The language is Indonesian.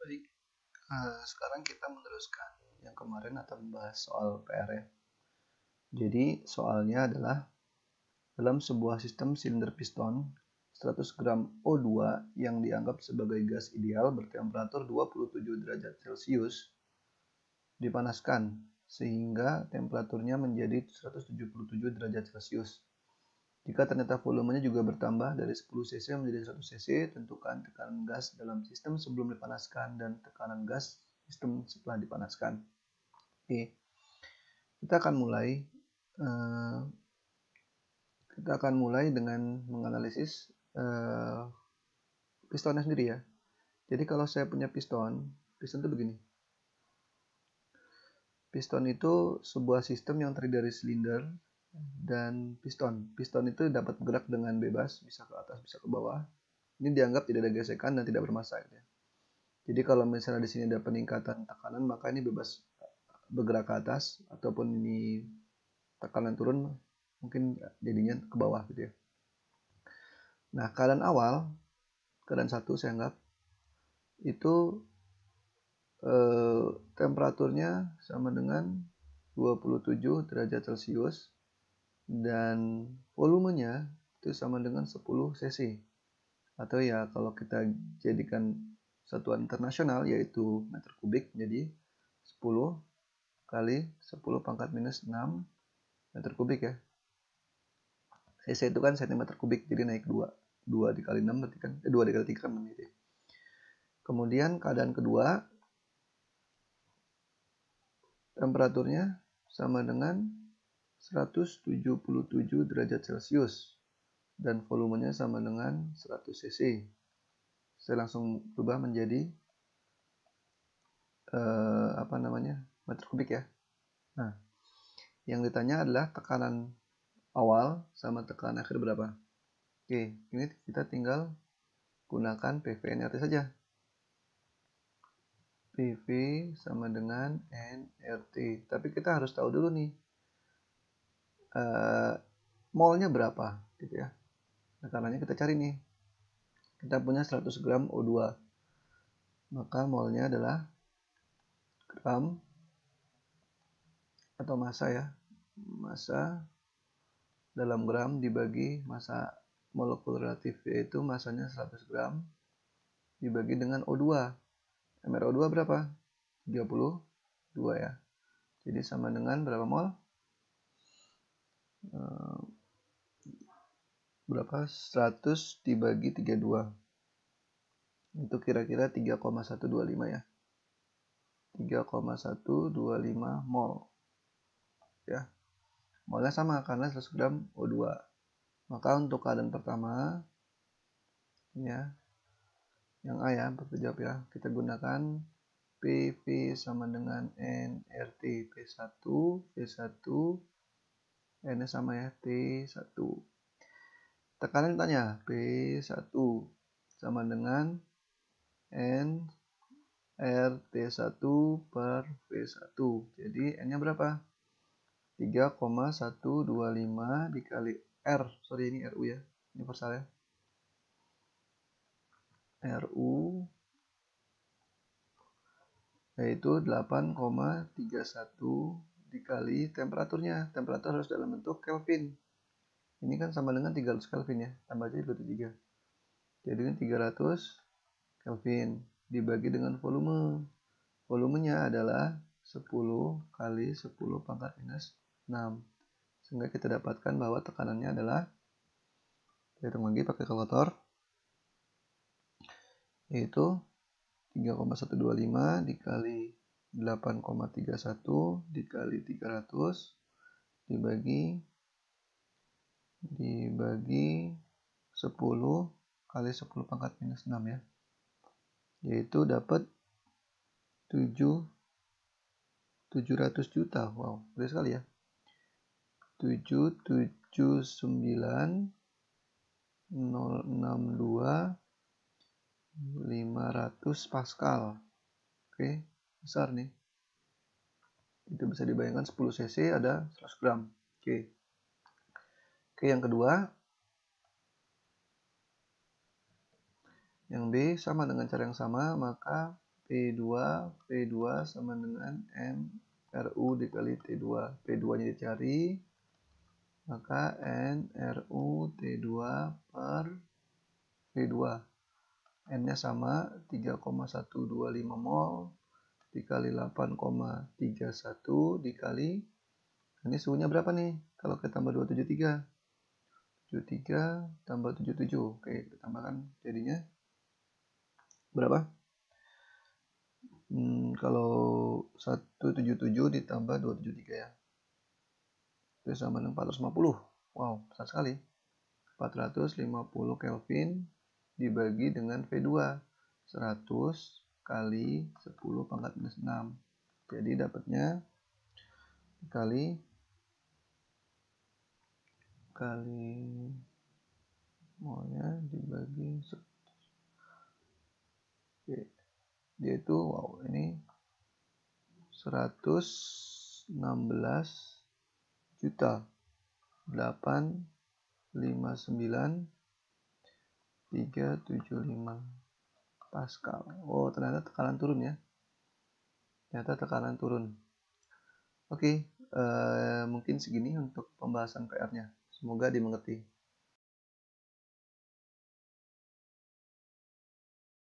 Baik, sekarang kita meneruskan yang kemarin atau membahas soal PR ya. Jadi soalnya adalah dalam sebuah sistem silinder piston, 100 gram O2 yang dianggap sebagai gas ideal bertemperatur 27 derajat Celcius dipanaskan sehingga temperaturnya menjadi 177 derajat Celcius. Jika ternyata volumenya juga bertambah dari 10 cc menjadi 100 cc, tentukan tekanan gas dalam sistem sebelum dipanaskan dan tekanan gas sistem setelah dipanaskan. Oke, kita akan mulai dengan menganalisis pistonnya sendiri ya. Jadi kalau saya punya piston itu begini. Piston itu sebuah sistem yang terdiri dari silinder dan piston. Piston itu dapat bergerak dengan bebas, bisa ke atas, bisa ke bawah. Ini dianggap tidak ada gesekan dan tidak bermassa gitu ya. Jadi kalau misalnya di sini ada peningkatan tekanan, maka ini bebas bergerak ke atas, ataupun ini tekanan turun, mungkin jadinya ke bawah gitu ya. Nah, keadaan awal, keadaan 1 saya anggap, itu temperaturnya sama dengan 27 derajat Celcius dan volumenya itu sama dengan 10 cc. Atau ya kalau kita jadikan satuan internasional yaitu meter kubik, jadi 10 kali 10 pangkat minus 6 meter kubik ya. cc itu kan cm kubik, jadi naik 2 dikali 6 berarti kan 2 dikali 3 kan 6 gitu ya. Kemudian keadaan kedua, temperaturnya sama dengan 177 derajat Celcius dan volumenya sama dengan 100 cc. Saya langsung berubah menjadi meter kubik ya. Nah, yang ditanya adalah tekanan awal sama tekanan akhir berapa. Oke, ini kita tinggal gunakan PV NRT saja. PV sama dengan NRT. Tapi kita harus tahu dulu nih molnya berapa gitu ya. Nah, karenanya kita cari nih. Kita punya 100 gram O2. Maka molnya adalah gram atau massa ya. Massa dalam gram dibagi massa molekul relatif, yaitu massanya 100 gram dibagi dengan O2. MrO2 berapa? 32 ya. Jadi sama dengan berapa mol? Berapa? 100 dibagi 32. Itu kira-kira 3,125 ya. 3,125 mol. Ya. Molnya sama karena 100 gram O2. Maka untuk keadaan pertama ya, yang A ya, berjawab ya, kita gunakan PV sama dengan NRT P1, V1, N sama ya, T1. Tekanan tanya P1 sama dengan NRT1 per V1. Jadi N-nya berapa? 3,125 dikali R. Sorry, ini RU ya, universal ya. RU yaitu 8,31 dikali temperaturnya. Temperatur harus dalam bentuk Kelvin. Ini kan sama dengan 300 Kelvin ya, tambah aja 23. Jadi ini 300 Kelvin dibagi dengan volume. Volumenya adalah 10 kali 10 pangkat minus 6. Sehingga kita dapatkan bahwa tekanannya adalah, kita hitung lagi pakai kalkulator, yaitu 3,125 dikali 8,31 dikali 300 dibagi 10 kali 10 pangkat minus 6 ya, yaitu dapat 700 juta. Wow, gede sekali ya. 779.062.500 Pascal. Oke, besar nih. Itu bisa dibayangkan 10 cc ada 100 gram. Oke, yang kedua, yang B sama dengan cara yang sama, maka P2 sama dengan NRU dikali T2. P2 nya dicari, maka NRU T2 per V2. N nya sama 3,125 mol dikali 8,31 dikali, ini suhunya berapa nih kalau kita tambah 273? 73 tambah 77. Oke, kita tambahkan jadinya berapa? Kalau 177 ditambah 273 ya, itu sama dengan 450. Wow, besar sekali. 450 Kelvin dibagi dengan V2, 100 kali 10 pangkat minus 6. Jadi dapatnya kali molnya dibagi 100. Oke, dia itu wow, ini 116 juta 859.375 Pascal. Oh, ternyata tekanan turun ya. Oke, mungkin segini untuk pembahasan PR-nya. Semoga dimengerti.